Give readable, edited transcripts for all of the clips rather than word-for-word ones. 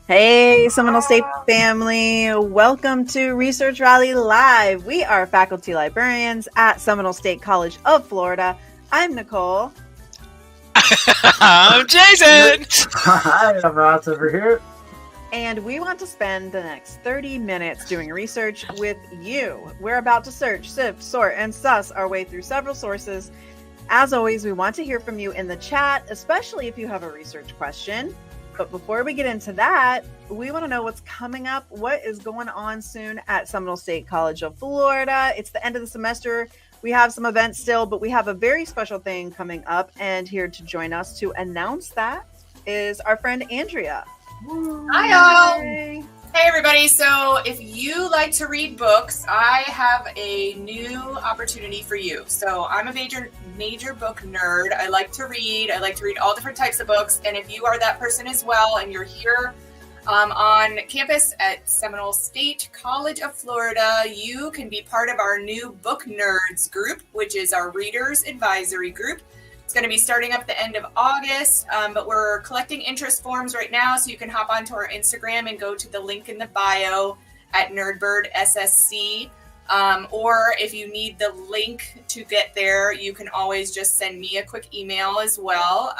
Hey, Seminole State family. Welcome to Research Rally Live. We are faculty librarians at Seminole State College of Florida. I'm Nicole. I'm Jason. Hi, I'm Ross over here. And we want to spend the next 30 minutes doing research with you. We're about to search, sift, sort, and suss our way through several sources. As always, we want to hear from you in the chat, especially if you have a research question. But before we get into that, we want to know what's coming up, what is going on soon at Seminole State College of Florida. It's the end of the semester. We have some events still, but we have a very special thing coming up. And here to join us to announce that is our friend Andrea. Hi all! Hey everybody! So if you like to read books, I have a new opportunity for you. So I'm a major book nerd. I like to read. I like to read all different types of books. And if you are that person as well, and you're here on campus at Seminole State College of Florida, you can be part of our new Book Nerds group, which is our Readers Advisory Group. It's going to be starting up the end of August, but we're collecting interest forms right now, so you can hop onto our Instagram and go to the link in the bio at NerdbirdSSC. Or if you need the link to get there, you can always just send me a quick email as well.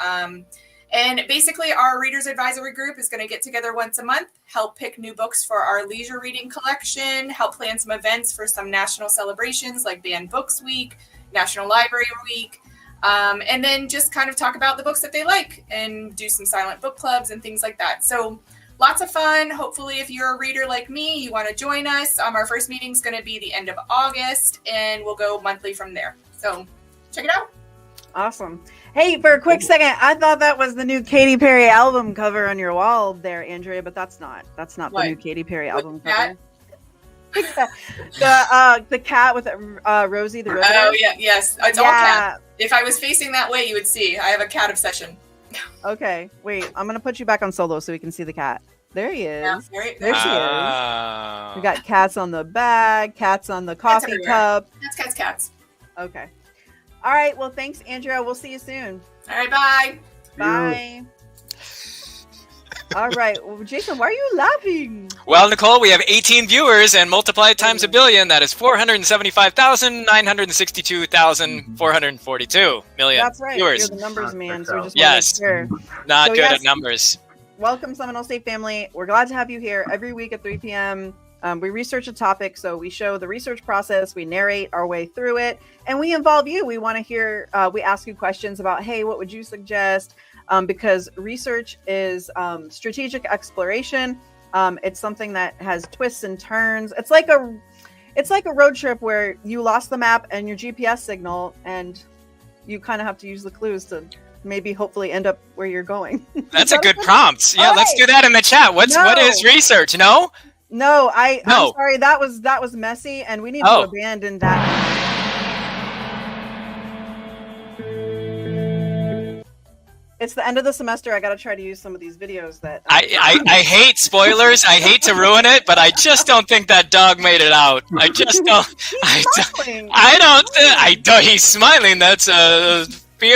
And basically, our Readers Advisory Group is going to get together once a month, help pick new books for our leisure reading collection, help plan some events for some national celebrations like Banned Books Week, National Library Week, and then just kind of talk about the books that they like and do some silent book clubs and things like that. So lots of fun. Hopefully, if you're a reader like me, you want to join us. Our first meeting is going to be the end of August, and we'll go monthly from there. So check it out. Awesome. Hey, for a quick second, I thought that was the new Katy Perry album cover on your wall there, Andrea, but that's not. That's not the new Katy Perry album cover. the cat with Rosie the Riveter. Oh yeah, yes, it's all cat. If I was facing that way, you would see. I have a cat obsession. Okay, wait. I'm gonna put you back on solo so we can see the cat. There he is. Yeah, there she is. We got cats on the bag, cats on the coffee cup. Cats. Okay. All right. Well, thanks, Andrea. We'll see you soon. All right. Bye. Bye. All right. Well, Jason, why are you laughing? Well, Nicole, we have 18 viewers, and multiplied times a billion, that is 475,962,442 million. That's right. Viewers. You're the numbers man, so we just yes. Sure. Not so, good at numbers. Welcome, Seminole State family. We're glad to have you here every week at 3 p.m. We research a topic, so we show the research process, we narrate our way through it, and we involve you. We want to hear, we ask you questions about, hey, what would you suggest? Because research is strategic exploration. It's something that has twists and turns. It's like a road trip where you lost the map and your GPS signal, and you kind of have to use the clues to maybe hopefully end up where you're going. That's a good prompt. Yeah, let's do that in the chat. What is research? No, I'm sorry. That was messy, and we need to abandon that. It's the end of the semester. I got to try to use some of these videos that I hate spoilers. I hate to ruin it, but I just don't think that dog made it out. I just don't. He's smiling. That's a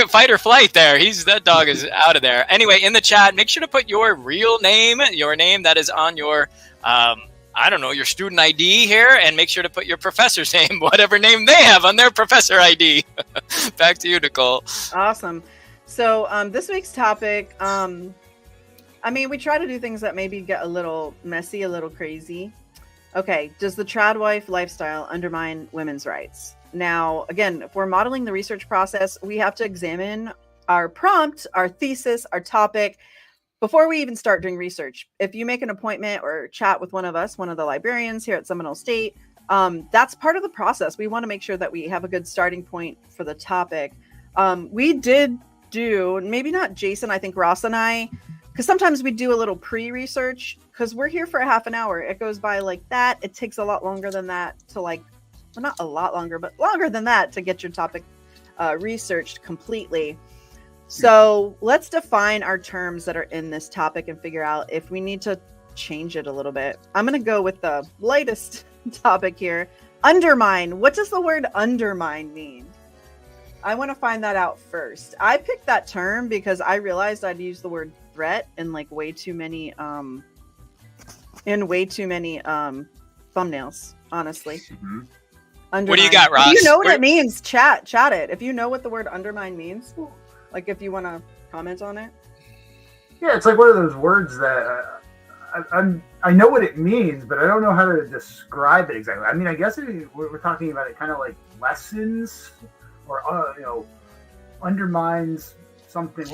fight or flight there. That dog is out of there. Anyway, in the chat, make sure to put your real name, your name that is on your your student ID here, and make sure to put your professor's name, whatever name they have on their professor ID. Back to you, Nicole. Awesome. So this week's topic, we try to do things that maybe get a little messy, a little crazy. Okay, does the trad wife lifestyle undermine women's rights? Now, again, if we're modeling the research process, we have to examine our prompt, our thesis, our topic, before we even start doing research. If you make an appointment or chat with one of us, one of the librarians here at Seminole State, that's part of the process. We want to make sure that we have a good starting point for the topic. We did do, maybe not Jason, I think Ross and I, because sometimes we do a little pre-research because we're here for a half an hour. It goes by like that. It takes a lot longer than that to not a lot longer, but longer than that to get your topic researched completely. So let's define our terms that are in this topic and figure out if we need to change it a little bit. I'm going to go with the lightest topic here. Undermine. What does the word undermine mean? I want to find that out first. I picked that term because I realized I'd use the word threat in like way too many in way too many thumbnails, honestly. Mm-hmm. Undermine. What do you got, Ross? If you know what it means, chat it. If you know what the word undermine means, like if you want to comment on it. Yeah, it's like one of those words that I know what it means, but I don't know how to describe it exactly. I mean, I guess we're talking about it kind of like lessons or undermines something.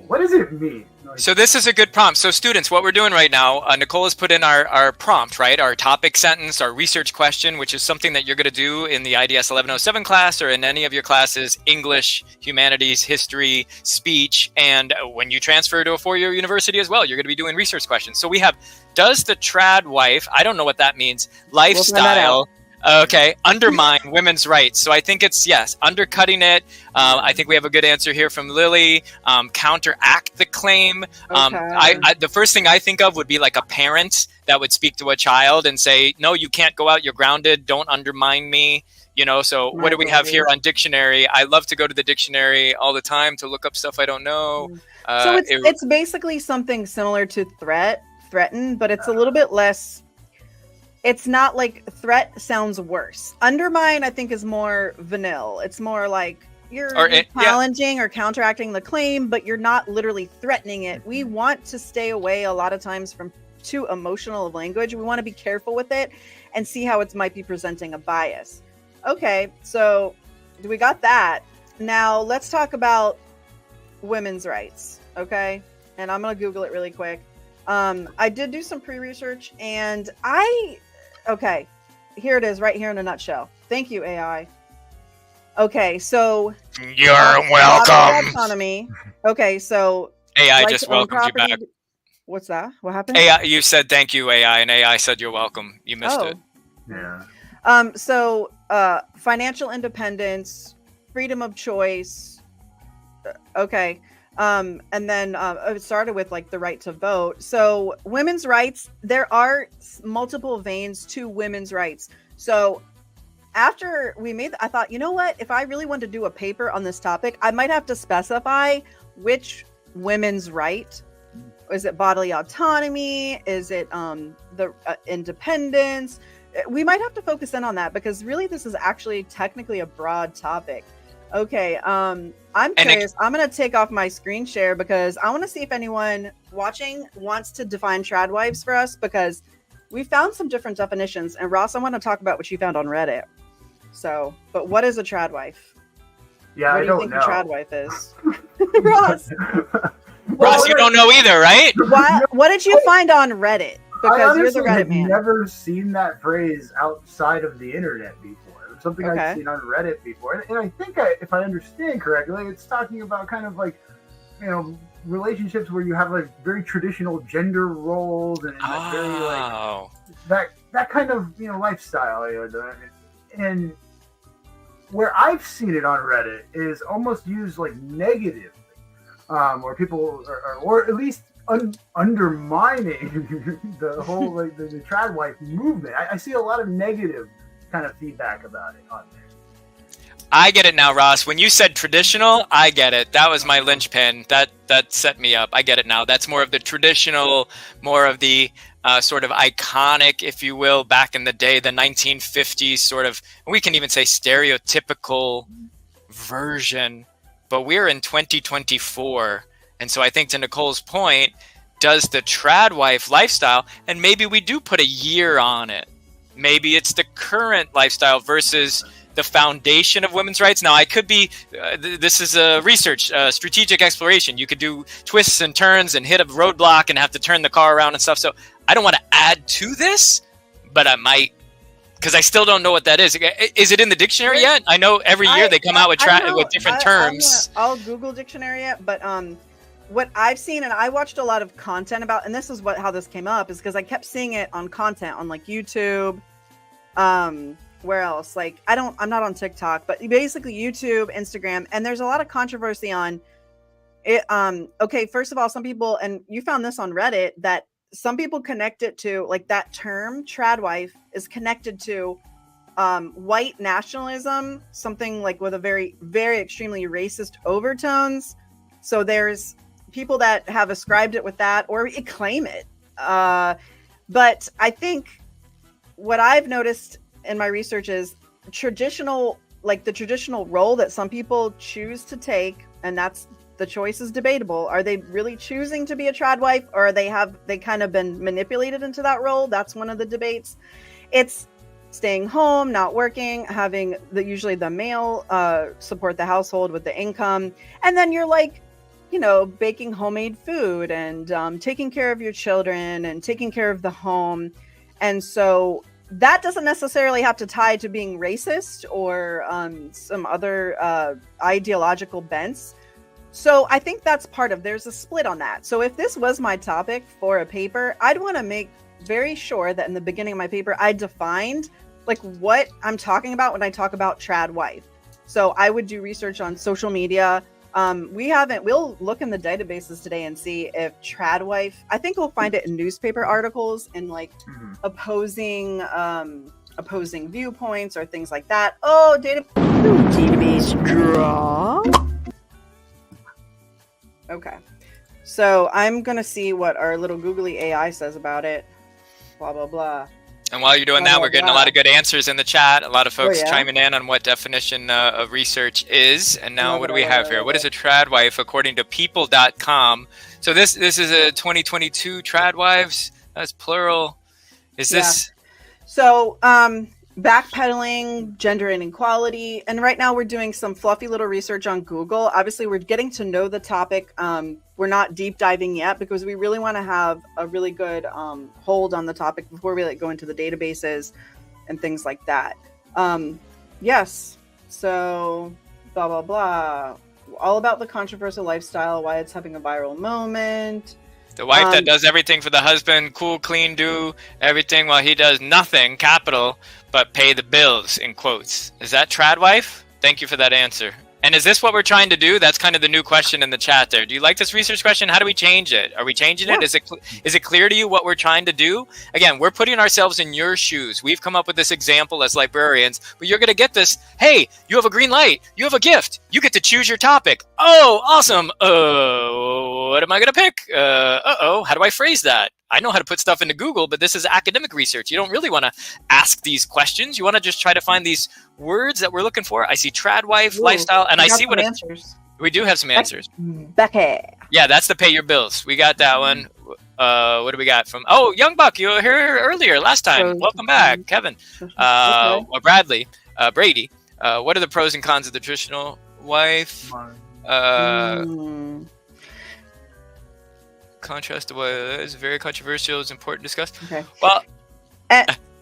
What does it mean? So this is a good prompt. So students, what we're doing right now, Nicole has put in our prompt, right? Our topic sentence, our research question, which is something that you're going to do in the IDS 1107 class or in any of your classes, English, humanities, history, speech, and when you transfer to a four-year university as well, you're going to be doing research questions. So we have, does the trad wife, I don't know what that means, lifestyle, okay, undermine women's rights. So I think it's, yes, undercutting it. I think we have a good answer here from Lily. Counteract the claim. The first thing I think of would be like a parent that would speak to a child and say, no, you can't go out. You're grounded. Don't undermine me. So what do we have here on dictionary? I love to go to the dictionary all the time to look up stuff I don't know. So it's basically something similar to threaten, but it's a little bit less. It's not like threat sounds worse. Undermine, I think, is more vanilla. It's more like you're challenging or counteracting the claim, but you're not literally threatening it. We want to stay away a lot of times from too emotional of language. We want to be careful with it and see how it might be presenting a bias. Okay, so we got that. Now let's talk about women's rights, okay? And I'm going to Google it really quick. I did do some pre-research and okay, here it is right here in a nutshell. Thank you, AI. Okay, so you're welcome. Autonomy. Okay, so AI just welcomed you back. What's that? What happened? AI, you said thank you, AI, and AI said you're welcome. You missed it. Yeah. So financial independence, freedom of choice. Okay. And then it started with like the right to vote. So women's rights, there are multiple veins to women's rights. So after I thought, you know what, if I really want to do a paper on this topic, I might have to specify which women's right. Is it bodily autonomy? Is it the independence? We might have to focus in on that because really this is actually technically a broad topic. Okay, I'm curious. I'm going to take off my screen share because I want to see if anyone watching wants to define trad wives for us because we found some different definitions. And Ross, I want to talk about what you found on Reddit. So, but what is a trad wife? Yeah, what I don't think know. A trad wife is? Ross. Ross, you don't know either, right? What did you find on Reddit? Because you're the Reddit man. I've never seen that phrase outside of the internet before. It's something I've seen on Reddit before. And I think if I understand correctly, it's talking about kind of like, relationships where you have like very traditional gender roles and very like that kind of lifestyle. And where I've seen it on Reddit is almost used like negative, where people or at least undermining the whole like the trad wife movement. I see a lot of negative kind of feedback about it on there. I get it now, Ross. When you said traditional, I get it. That was my linchpin. That set me up. I get it now. That's more of the traditional, more of the sort of iconic, if you will, back in the day, the 1950s sort of, we can even say stereotypical version. But we're in 2024. And so I think to Nicole's point, does the trad wife lifestyle, and maybe we do put a year on it. Maybe it's the current lifestyle versus the foundation of women's rights. Now, I could be, this is a research, strategic exploration. You could do twists and turns and hit a roadblock and have to turn the car around and stuff. So I don't want to add to this, but I might, because I still don't know what that is. Is it in the dictionary yet? I know every year they come out with different terms. I'll Google dictionary it, but what I've seen, and I watched a lot of content about, and this is how this came up, is because I kept seeing it on content on like YouTube. Where else? Like I'm not on TikTok, but basically YouTube, Instagram, and there's a lot of controversy on it. Okay, first of all, some people, and you found this on Reddit, that some people connect it to like that term trad wife is connected to white nationalism, something like with a very, very extremely racist overtones. So there's people that have ascribed it with that or claim it. But I think what I've noticed in my research is the traditional role that some people choose to take, and that's the choice is debatable. Are they really choosing to be a trad wife, or have they kind of been manipulated into that role? That's one of the debates. It's staying home, not working, having usually the male support the household with the income, and then you're like, baking homemade food and taking care of your children and taking care of the home. And so that doesn't necessarily have to tie to being racist or some other ideological bents. So I think that's there's a split on that. So if this was my topic for a paper, I'd want to make very sure that in the beginning of my paper, I defined like what I'm talking about when I talk about trad wife. So I would do research on social media. We'll look in the databases today and see if trad wife, I think we'll find it in newspaper articles and like opposing viewpoints or things like that. Oh, database draw. Okay. So I'm going to see what our little googly AI says about it. Blah, blah, blah. And while you're doing that, we're getting a lot of good answers in the chat. A lot of folks chiming in on what definition of research is. And now what do we have here? What is a trad wife according to people.com? So this is a 2022 trad wives. That's plural. Is this? So backpedaling, gender inequality. And right now we're doing some fluffy little research on Google. Obviously, we're getting to know the topic. We're not deep diving yet because we really want to have a really good hold on the topic before we go into the databases and things like that. Yes. So blah, blah, blah. All about the controversial lifestyle, why it's having a viral moment. The wife that does everything for the husband, cool, clean, do everything while he does nothing, capital, but pay the bills, in quotes. Is that trad wife? Thank you for that answer. And is this what we're trying to do? That's kind of the new question in the chat there. Do you like this research question? How do we change it? Are we changing it? Is it clear to you what we're trying to do? Again, we're putting ourselves in your shoes. We've come up with this example as librarians, but you're going to get this. Hey, you have a green light. You have a gift. You get to choose your topic. Oh, awesome. What am I going to pick? How do I phrase that? I know how to put stuff into Google, but this is academic research. You don't really want to ask these questions. You want to just try to find these words that we're looking for. I see trad wife, lifestyle, and I see what answers. We do have some answers. Becky. Yeah, that's the pay your bills. We got that one. What do we got from? Oh, Young Buck, you were here earlier last time. Welcome back, Kevin. Bradley, Brady. What are the pros and cons of the traditional wife? Contrast to what is very controversial, is important to discuss. Okay. Well,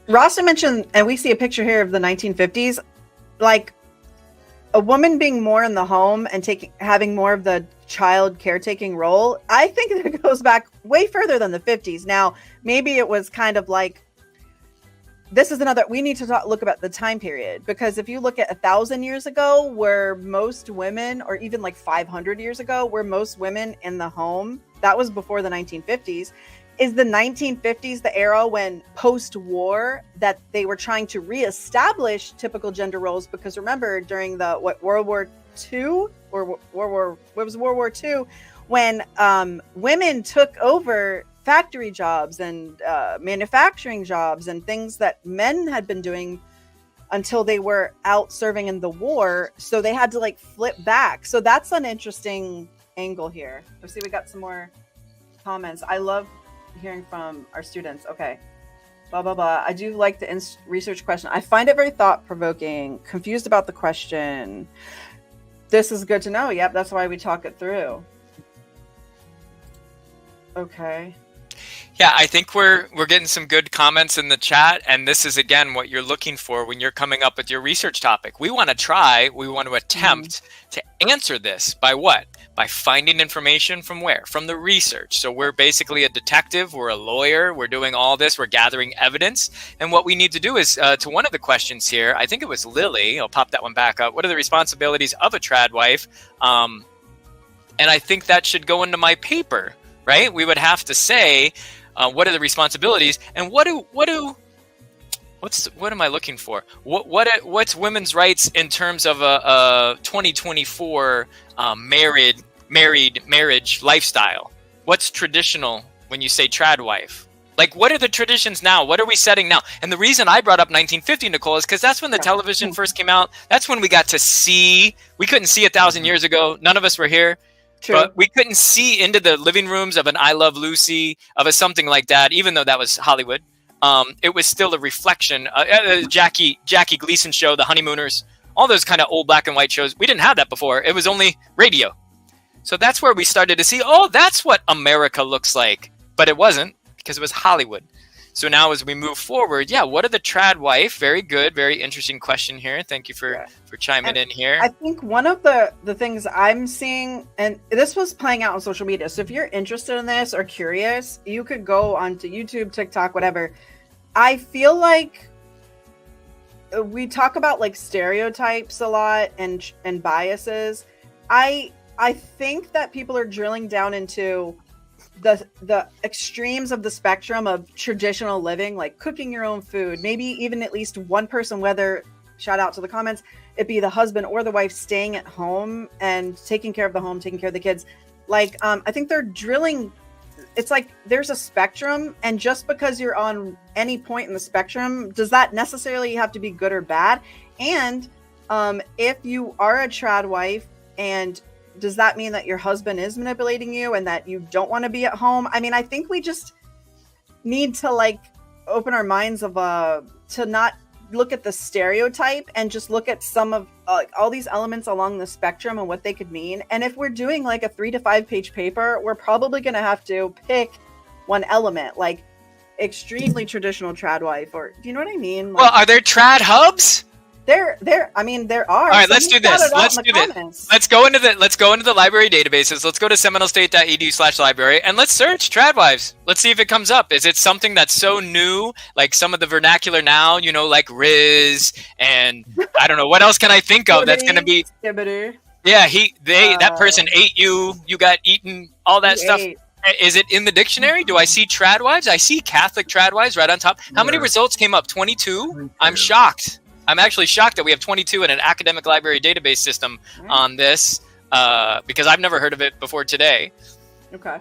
Rossi mentioned, and we see a picture here of the 1950s, like a woman being more in the home and having more of the child caretaking role. I think it goes back way further than the 50s. Now, maybe it was kind of like, this is we need to look about the time period, because if you look at 1,000 years ago, where most women, or even like 500 years ago, where most women in the home, that was before the 1950s. Is the 1950s the era when post-war that they were trying to reestablish typical gender roles? Because remember, during the World War II or World War II, when women took over factory jobs and manufacturing jobs and things that men had been doing until they were out serving in the war. So they had to like flip back. So that's an interesting angle here. Let's see, we got some more comments. I love hearing from our students. Okay. Blah, blah, blah. I do like the research question. I find it very thought-provoking. Confused about the question. This is good to know. Yep, that's why we talk it through. Okay. Yeah, I think we're getting some good comments in the chat, and this is again what you're looking for when you're coming up with your research topic. We want to attempt to answer this by what? By finding information from where? From the research. So we're basically a detective, we're a lawyer, we're doing all this, we're gathering evidence. And what we need to do is, to one of the questions here, I think it was Lily, I'll pop that one back up. What are the responsibilities of a trad wife? And I think that should go into my paper, right? We would have to say, what are the responsibilities, and what am I looking for? What's women's rights in terms of a 2024 marriage lifestyle? What's traditional when you say trad wife? Like, what are the traditions now? What are we setting now? And the reason I brought up 1950, Nicole, is because that's when the television first came out. That's when we got to see. We couldn't see 1,000 years ago. None of us were here. True. But we couldn't see into the living rooms of an I Love Lucy, of a something like that, even though that was Hollywood. It was still a reflection. Jackie Gleason show, The Honeymooners, all those kind of old black and white shows. We didn't have that before. It was only radio. So that's where we started to see, oh, that's what America looks like. But it wasn't, because it was Hollywood. So now as we move forward, what are the trad wife? Very good, very interesting question here. Thank you for chiming in here. I think one of the things I'm seeing, and this was playing out on social media, so if you're interested in this or curious, you could go onto YouTube, TikTok, whatever. I feel like we talk about like stereotypes a lot and biases. I think that people are drilling down into the extremes of the spectrum of traditional living, like cooking your own food, maybe even at least one person, whether, shout out to the comments, it be the husband or the wife staying at home and taking care of the home, taking care of the kids. Like, I think they're drilling. It's like there's a spectrum, and just because you're on any point in the spectrum, does that necessarily have to be good or bad? And if you are a trad wife, and does that mean that your husband is manipulating you and that you don't want to be at home? I mean, I think we just need to like open our minds to not look at the stereotype and just look at some of all these elements along the spectrum and what they could mean. And if we're doing like a 3 to 5 page paper, we're probably going to have to pick one element, like extremely traditional trad wife, or do you know what I mean? Like, well, are there trad hubs? There are. All right, let's do this. Let's go into the library databases. Let's go to seminolestate.edu/library and let's search trad wives. Let's see if it comes up. Is it something that's so new, like some of the vernacular now, you know, like Riz, and I don't know, what else can I think of that's going to be? Yeah, that person ate you, you got eaten, all that stuff. Is it in the dictionary? Do I see trad wives? I see Catholic trad wives right on top. How many results came up? 22? I'm shocked. I'm actually shocked that we have 22 in an academic library database system on this, because I've never heard of it before today. Okay.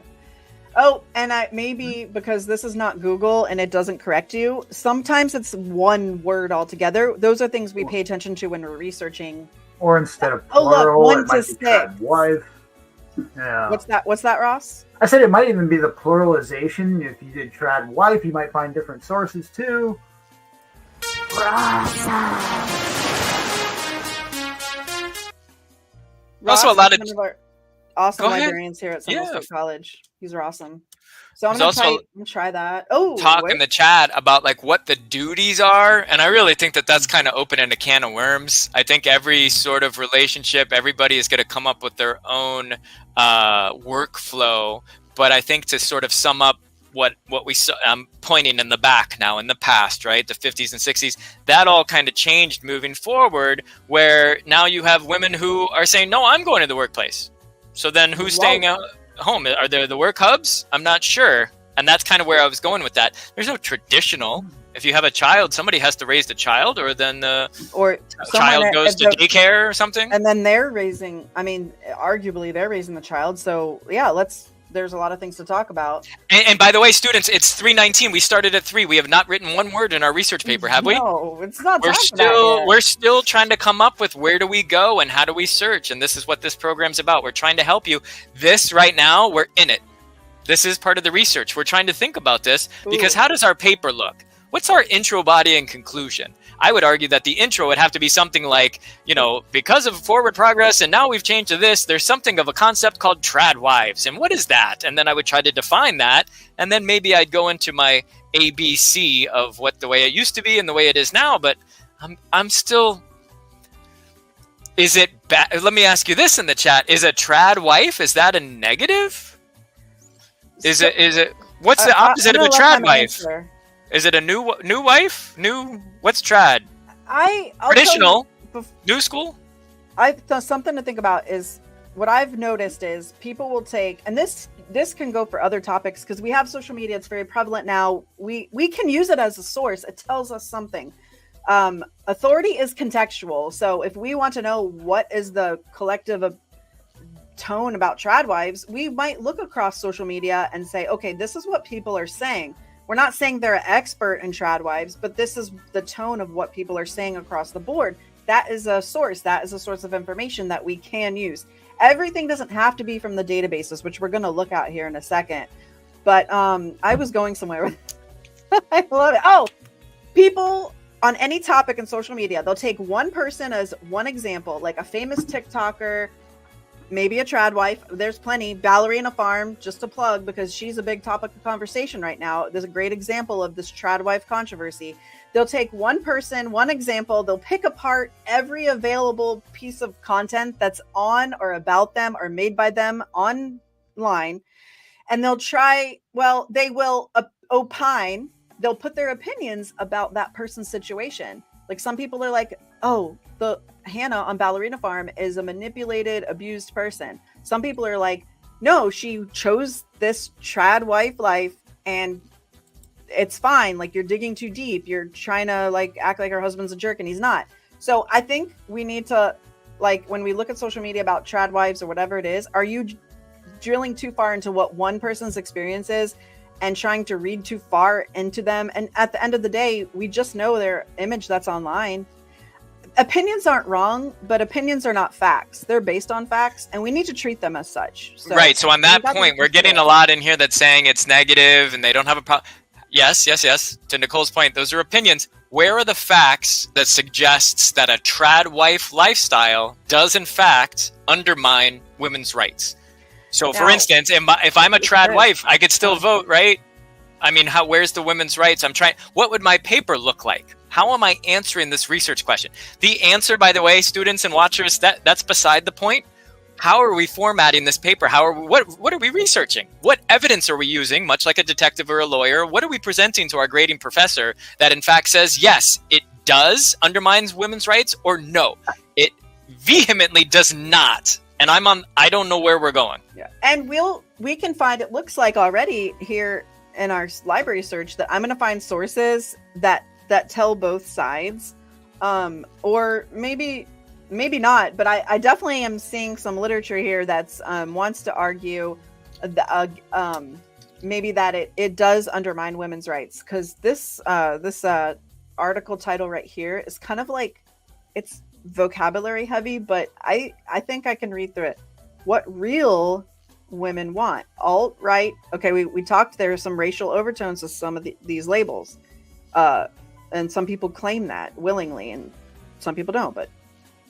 Oh, and maybe because this is not Google and it doesn't correct you, sometimes it's one word altogether. Those are things we pay attention to when we're researching. Or instead of plural, look, 1 it might to be trad wife. Yeah. What's that, Ross? I said it might even be the pluralization. If you did trad wife, you might find different sources too. Ross, also, a lot of awesome librarians here at Seminole State College. These are awesome. So I'm gonna try that. Oh, talk in the chat about like what the duties are, and I really think that that's kind of opening a can of worms. I think every sort of relationship, everybody is going to come up with their own workflow. But I think to sort of sum up what we saw, I'm pointing in the back now, in the past, right? The 50s and 60s, that all kind of changed moving forward, where now you have women who are saying, no, I'm going to the workplace. So then who's staying at home? Are there the work hubs? I'm not sure. And that's kind of where I was going with that. There's no traditional. If you have a child, somebody has to raise the child, or then the child goes to daycare or something. And then they're raising, arguably they're raising the child. So yeah, there's a lot of things to talk about. And by the way, students, it's 3:19. We started at 3. We have not written one word in our research paper, have we? No, it's not. We're still trying to come up with where do we go and how do we search. And this is what this program's about. We're trying to help you. This right now, we're in it. This is part of the research. We're trying to think about this because how does our paper look? What's our intro, body, and conclusion? I would argue that the intro would have to be something like, because of forward progress, and now we've changed to this, there's something of a concept called trad wives. And what is that? And then I would try to define that. And then maybe I'd go into my ABC of what the way it used to be and the way it is now. But I'm still... Is it bad? Let me ask you this in the chat. Is a trad wife, is that a negative? Is it? What's the opposite of a trad wife? Answer. Is it a new wife? What's trad? Traditional, new school? Something to think about is what I've noticed is people will take, and this can go for other topics because we have social media. It's very prevalent now. We can use it as a source. It tells us something. Authority is contextual. So if we want to know what is the collective tone about trad wives, we might look across social media and say, okay, this is what people are saying. We're not saying they're an expert in trad wives, but this is the tone of what people are saying across the board. That is a source. That is a source of information that we can use. Everything doesn't have to be from the databases, which we're going to look at here in a second. But I was going somewhere with I love it. Oh, people on any topic in social media, they'll take one person as one example, like a famous TikToker, maybe a trad wife. There's plenty. Ballerina Farm, just a plug, because she's a big topic of conversation right now. There's a great example of this trad wife controversy. They'll take one person, one example. They'll pick apart every available piece of content that's on or about them or made by them online. And they'll try, well, they will opine. They'll put their opinions about that person's situation. Like some people are like, oh, the Hannah on Ballerina Farm is a manipulated, abused person. Some people are like, no, she chose this trad wife life and it's fine. Like you're digging too deep. You're trying to like act like her husband's a jerk and he's not. So I think we need to, like, when we look at social media about trad wives or whatever it is, are you drilling too far into what one person's experience is and trying to read too far into them? And at the end of the day, we just know their image that's online. Opinions aren't wrong, but opinions are not facts. They're based on facts, and we need to treat them as such. So, right. So on that point, we're getting a lot in here that's saying it's negative and they don't have a problem. Yes. To Nicole's point, those are opinions. Where are the facts that suggests that a trad wife lifestyle does in fact undermine women's rights? So, for instance, if I'm a trad wife, I could still vote, right? I mean, where's the women's rights? What would my paper look like? How am I answering this research question? The answer, by the way, students and watchers, that's beside the point. How are we formatting this paper? What are we researching? What evidence are we using, much like a detective or a lawyer? What are we presenting to our grading professor that in fact says, yes, it does undermines women's rights, or no, it vehemently does not? And I don't know where we're going. Yeah. And we can find, it looks like already here in our library search that I'm going to find sources that tell both sides. Or maybe not, but I definitely am seeing some literature here that's wants to argue maybe that it does undermine women's rights. Cause this article title right here is kind of like, it's vocabulary heavy, but I think I can read through it. What real women want. Alt-right. Okay, we talked, there are some racial overtones to some of these labels. And some people claim that willingly and some people don't, but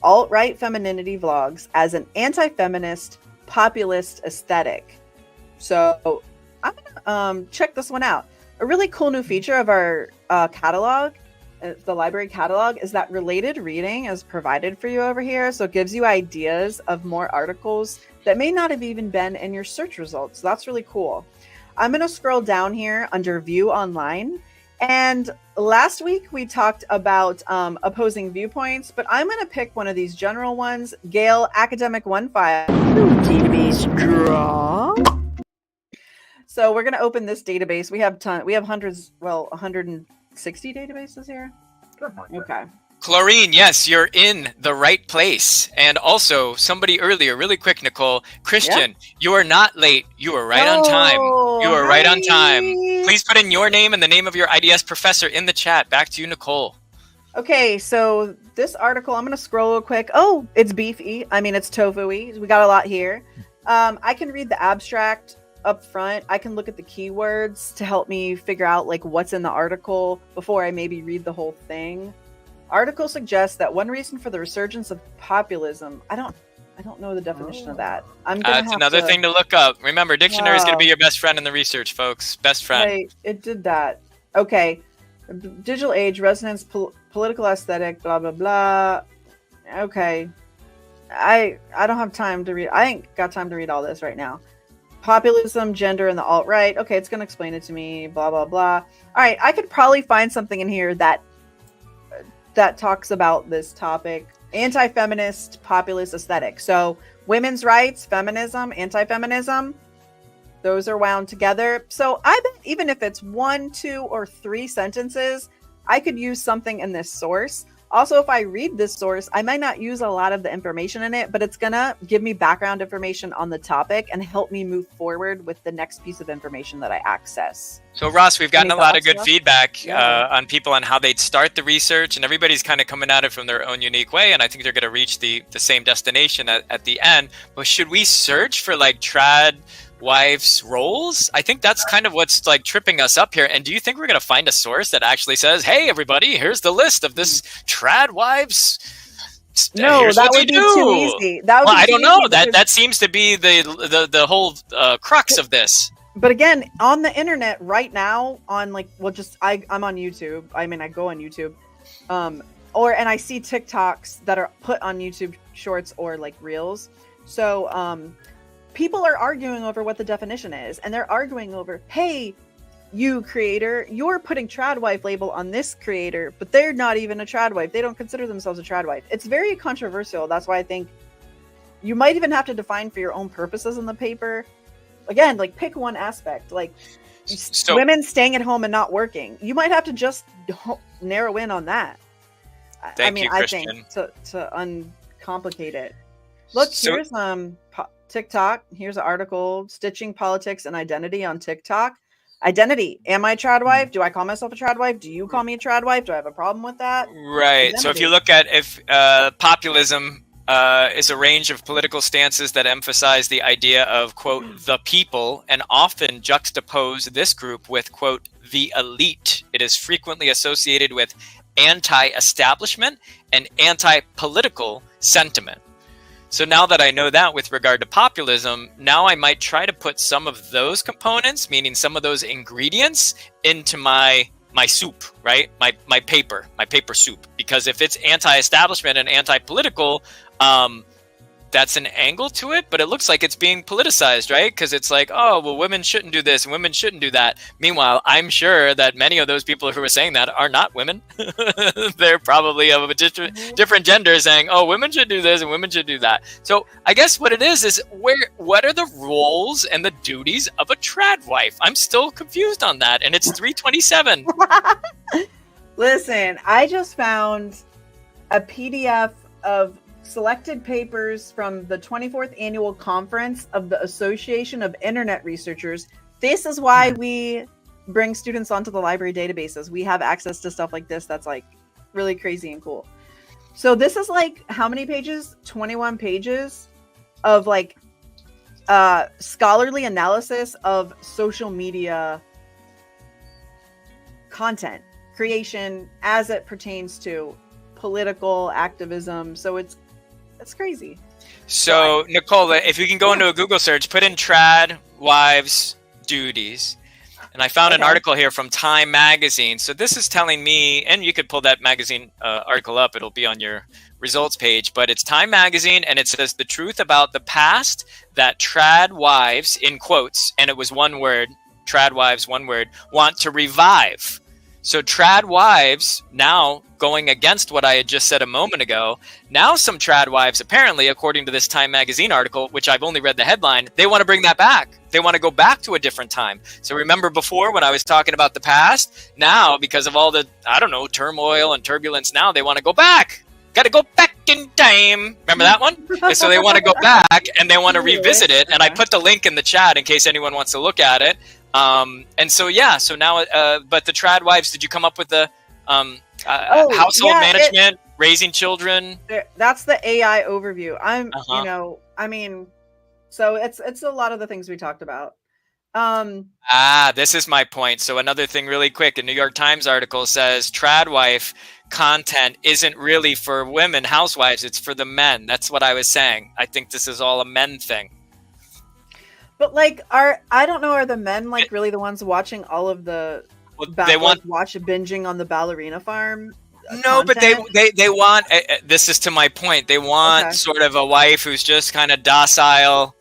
alt-right femininity vlogs as an anti-feminist populist aesthetic. So I'm gonna check this one out. A really cool new feature of our catalog, the library catalog, is that related reading is provided for you over here. So it gives you ideas of more articles that may not have even been in your search results. So that's really cool. I'm going to scroll down here under view online. And last week we talked about opposing viewpoints, but I'm going to pick one of these general ones. Gale Academic One File. Database draw. So we're going to open this database. We have hundreds, 160 databases here. Okay. Chlorine, yes, you're in the right place. And also, somebody earlier, really quick, Nicole, Christian, you are not late. You are right on time. You are right on time. Please put in your name and the name of your IDS professor in the chat. Back to you, Nicole. Okay, so this article, I'm going to scroll real quick. Oh, it's beefy. I mean, it's tofu-y. We got a lot here. I can read the abstract up front. I can look at the keywords to help me figure out like what's in the article before I maybe read the whole thing. Article suggests that one reason for the resurgence of populism. I don't know the definition of that. That's another thing to look up. Remember, dictionary is going to be your best friend in the research, folks. Best friend. Right, it did that. Okay. Digital age, resonance, political aesthetic, blah, blah, blah. Okay. I don't have time to read. I ain't got time to read all this right now. Populism, gender, and the alt-right. Okay, it's going to explain it to me, blah, blah, blah. All right, I could probably find something in here that talks about this topic. Anti-feminist, populist aesthetic. So women's rights, feminism, anti-feminism, those are wound together. So I bet even if it's 1, 2, or 3 sentences, I could use something in this source. Also, if I read this source, I might not use a lot of the information in it, but it's gonna give me background information on the topic and help me move forward with the next piece of information that I access. So Ross, we've gotten Any a lot of thoughts, good Ross? feedback Yeah. on people on how they'd start the research, and everybody's kind of coming at it from their own unique way, and I think they're going to reach the same destination at the end. But should we search for like trad wives roles? I think that's kind of what's like tripping us up here. And do you think we're going to find a source that actually says, hey, everybody, here's the list of this trad wives? No, Here's that what they would be do. too easy. That would Well, be I too don't know. easy because- That seems to be the whole crux of this. But again, on the internet right now, on like, well, just I'm on YouTube. I mean, I go on YouTube, and I see TikToks that are put on YouTube Shorts or like Reels. So people are arguing over what the definition is, and they're arguing over, hey, you creator, you're putting trad wife label on this creator, but they're not even a trad wife. They don't consider themselves a trad wife. It's very controversial. That's why I think you might even have to define for your own purposes in the paper. Again, like pick one aspect, like women staying at home and not working. You might have to just narrow in on that. Thank you, I Christian. think to uncomplicate it. Look, here's TikTok. Here's an article: Stitching Politics and Identity on TikTok. Identity. Am I a trad wife? Do I call myself a trad wife? Do you call me a trad wife? Do I have a problem with that? Right. Identity. So if you look at populism is a range of political stances that emphasize the idea of, quote, the people, and often juxtapose this group with, quote, the elite. It is frequently associated with anti-establishment and anti-political sentiment. So now that I know that with regard to populism, now I might try to put some of those components, meaning some of those ingredients, into my soup, right? My paper soup. Because if it's anti-establishment and anti-political, that's an angle to it, but it looks like it's being politicized, right? Because it's like, oh, well, women shouldn't do this and women shouldn't do that. Meanwhile, I'm sure that many of those people who are saying that are not women. They're probably of a different gender saying, oh, women should do this and women should do that. So I guess what it is what are the roles and the duties of a trad wife? I'm still confused on that, and it's 327. Listen, I just found a PDF of selected papers from the 24th annual conference of the Association of Internet Researchers. This is why we bring students onto the library databases. We have access to stuff like this that's like really crazy and cool. So this is like how many pages? 21 pages of like scholarly analysis of social media content creation as it pertains to political activism. So it's crazy. So, Nicola, if you can go into a Google search, put in trad wives duties. And I found an article here from Time Magazine. So this is telling me, and you could pull that magazine article up. It'll be on your results page. But it's Time Magazine, and it says the truth about the past that trad wives, in quotes, and it was one word, trad wives, one word, want to revive. So trad wives, now going against what I had just said a moment ago, now some trad wives, apparently, according to this Time Magazine article, which I've only read the headline, they want to bring that back. They want to go back to a different time. So remember before when I was talking about the past? Now, because of all the, turmoil and turbulence now, they want to go back. Got to go back in time. Remember that one? And so they want to go back and they want to revisit it. And I put the link in the chat in case anyone wants to look at it. And so, yeah, so now, but the trad wives, did you come up with the household management, raising children? That's the AI overview. So it's a lot of the things we talked about. This is my point. So another thing really quick, a New York Times article says trad wife content isn't really for women housewives, it's for the men. That's what I was saying. I think this is all a men thing. But like, are the men like really the ones watching all of the? Well, they want watch binging on the ballerina farm. No, content? but they want. This is to my point. They want sort of a wife who's just kind of docile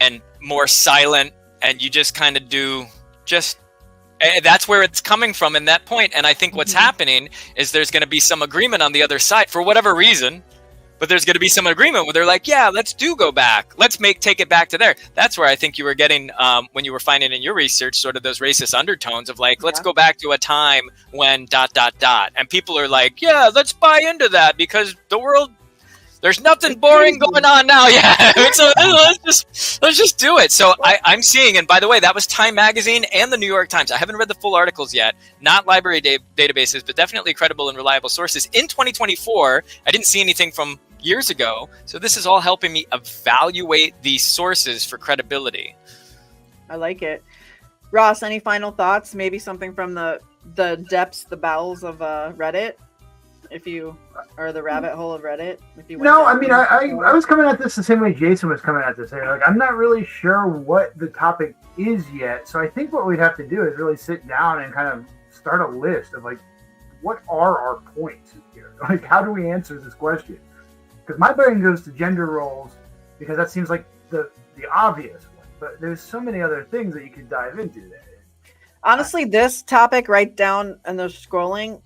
and more silent, and you just kind of do just. That's where it's coming from in that point. And I think what's happening is there's going to be some agreement on the other side for whatever reason. but there's going to be some agreement where they're like, yeah, let's go back. Let's take it back to there. That's where I think you were getting, when you were finding in your research, sort of those racist undertones of like, let's go back to a time when ... And people are like, yeah, let's buy into that because the world, there's nothing boring going on now. Yeah. So let's just do it. So I'm seeing, and by the way, that was Time Magazine and the New York Times. I haven't read the full articles yet, not library databases, but definitely credible and reliable sources. In 2024, I didn't see anything from years ago. So this is all helping me evaluate these sources for credibility. I like it. Ross, any final thoughts? Maybe something from the depths, the bowels of Reddit? If you are the rabbit hole of Reddit, if you no, I mean, I was coming at this the same way Jason was coming at this. Like, I'm not really sure what the topic is yet, so I think what we'd have to do is really sit down and kind of start a list of like, what are our points here? Like, how do we answer this question? Because my brain goes to gender roles because that seems like the obvious one, but there's so many other things that you could dive into there. Honestly, this topic right down and the scrolling.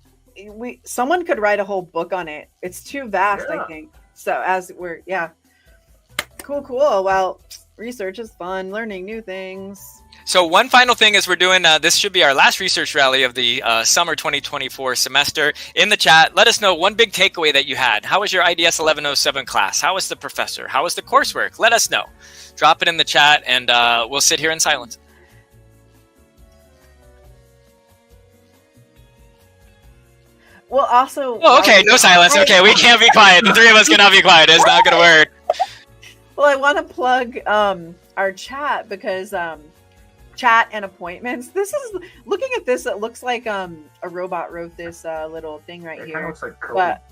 Someone could write a whole book on it. It's too vast, I think. So cool. Well, research is fun, learning new things. So one final thing is we're doing, this should be our last research rally of the summer 2024 semester. In the chat, let us know one big takeaway that you had. How was your IDS 1107 class? How was the professor? How was the coursework? Let us know. Drop it in the chat and we'll sit here in silence. Well, also... Oh, okay, no silence. Okay, we can't be quiet. The three of us cannot be quiet. It's not going to work. Well, I want to plug our chat because chat and appointments. This is... Looking at this, it looks like a robot wrote this little thing right here. It looks like code. But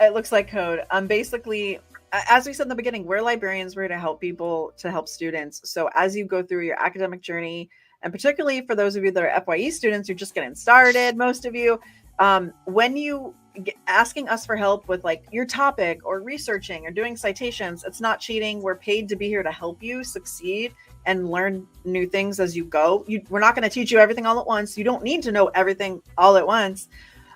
it looks like code. Basically, as we said in the beginning, we're librarians. We're here to help people, to help students. So as you go through your academic journey, and particularly for those of you that are FYE students, you're just getting started, most of you, when you asking us for help with like your topic or researching or doing citations, it's not cheating. We're paid to be here to help you succeed and learn new things as you go. We're not going to teach you everything all at once. You don't need to know everything all at once,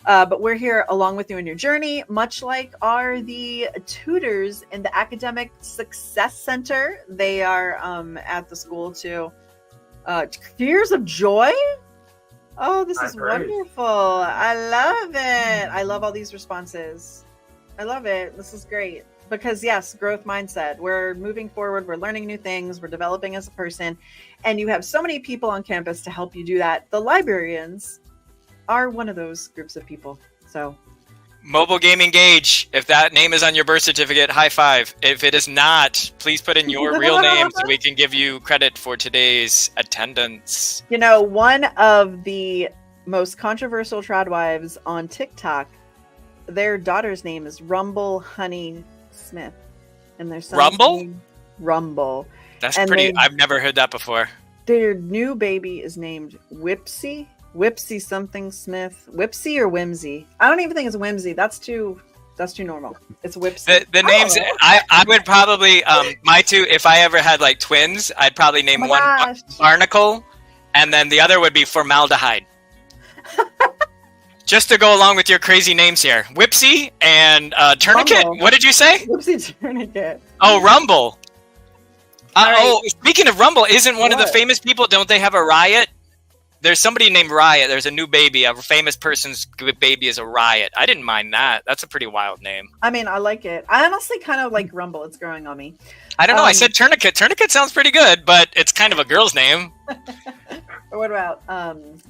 but we're here along with you in your journey, much like are the tutors in the Academic Success Center. They are at the school too. Tears of Joy. Oh, this is wonderful. I love it. I love all these responses. I love it. This is great. Because yes, growth mindset. We're moving forward. We're learning new things. We're developing as a person. And you have so many people on campus to help you do that. The librarians are one of those groups of people. So Mobile Gaming Gauge. If that name is on your birth certificate, high five. If it is not, please put in your real name so we can give you credit for today's attendance. You know, one of the most controversial tradwives on TikTok, their daughter's name is Rumble Honey Smith. And their son's Rumble? name, Rumble. That's pretty, I've never heard that before. Their new baby is named Whipsy. Whipsy something Smith. Whipsy or Whimsy? I don't even think it's Whimsy. That's too normal. It's Whipsy. The names, I would probably, my two, if I ever had like twins, I'd probably name one Barnacle, and then the other would be Formaldehyde. Just to go along with your crazy names here. Whipsy and Tourniquet. Rumble. What did you say? Whipsy Tourniquet. Oh, Rumble. Oh, speaking of Rumble, isn't one of the famous people, don't they have a Riot? There's somebody named Riot. There's a new baby. A famous person's baby is a Riot. I didn't mind that. That's a pretty wild name. I mean, I like it. I honestly kind of like Rumble. It's growing on me. I don't know. I said Tourniquet. Tourniquet sounds pretty good, but it's kind of a girl's name. Or what about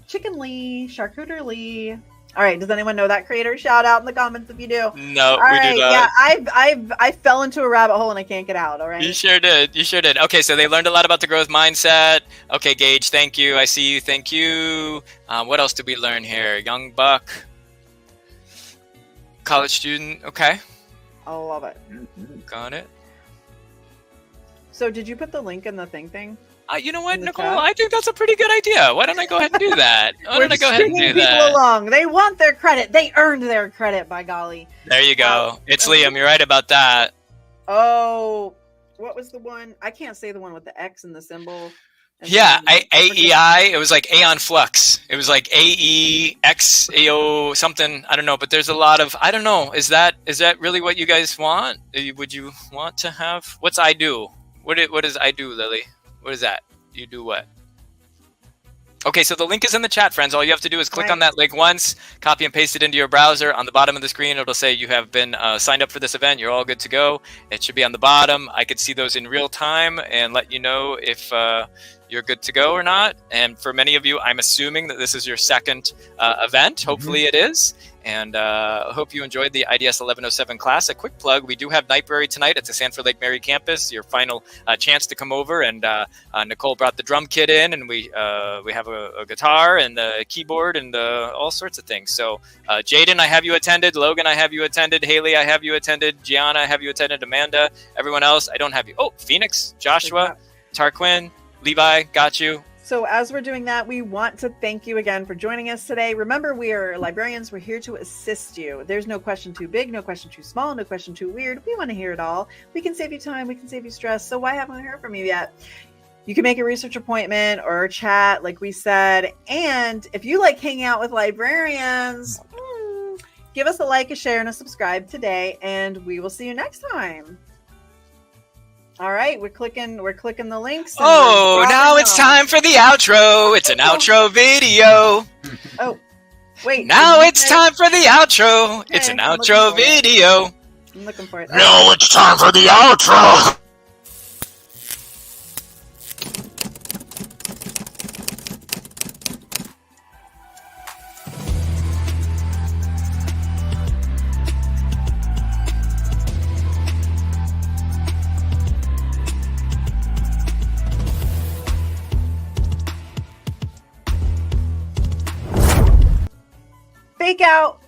Chicken Lee, Charcuterie Lee? All right. Does anyone know that creator? Shout out in the comments if you do. No, we do not. Yeah, I fell into a rabbit hole and I can't get out. All right. You sure did. You sure did. Okay, so they learned a lot about the growth mindset. Okay, Gage, thank you. I see you. Thank you. What else did we learn here? Young buck, college student. Okay. I love it. Got it. So, did you put the link in the thing? You know what, Nicole? I think that's a pretty good idea. Why don't I go ahead and do that? Why don't I go ahead and do that? People along. They want their credit. They earned their credit, by golly. There you go. It's Liam. You're right about that. Oh, what was the one? I can't say the one with the X and the symbol. Yeah, AEI. It was like Aeon Flux. It was like AEXAO something. I don't know, but there's a lot of. I don't know. Is that really what you guys want? Would you want to have? What's I do? What does I do, Lily? What is that? You do what? Okay, so the link is in the chat, friends. All you have to do is click on that link once, copy and paste it into your browser. On the bottom of the screen, it'll say you have been signed up for this event. You're all good to go. It should be on the bottom. I could see those in real time and let you know if you're good to go or not. And for many of you, I'm assuming that this is your second event. Hopefully it is. And I hope you enjoyed the IDS 1107 class. A quick plug, we do have Nightberry tonight at the Sanford Lake Mary campus. Your final chance to come over. And Nicole brought the drum kit in, and we have a guitar and a keyboard and all sorts of things. So Jaden, I have you attended. Logan, I have you attended. Haley, I have you attended. Gianna, I have you attended. Amanda, everyone else, I don't have you. Oh, Phoenix, Joshua, Tarquin, Levi, got you. So as we're doing that, we want to thank you again for joining us today. Remember, we are librarians. We're here to assist you. There's no question too big, no question too small, no question too weird. We want to hear it all. We can save you time. We can save you stress. So why haven't we heard from you yet? You can make a research appointment or chat, like we said. And if you like hanging out with librarians, give us a like, a share, and a subscribe today. And we will see you next time. All right, we're clicking the links. Oh, now it's time for the outro. It's an outro video. Oh, wait. Now it's time for the outro. Okay, it's an outro video. I'm looking for it. Now it's time for the outro. Fake out.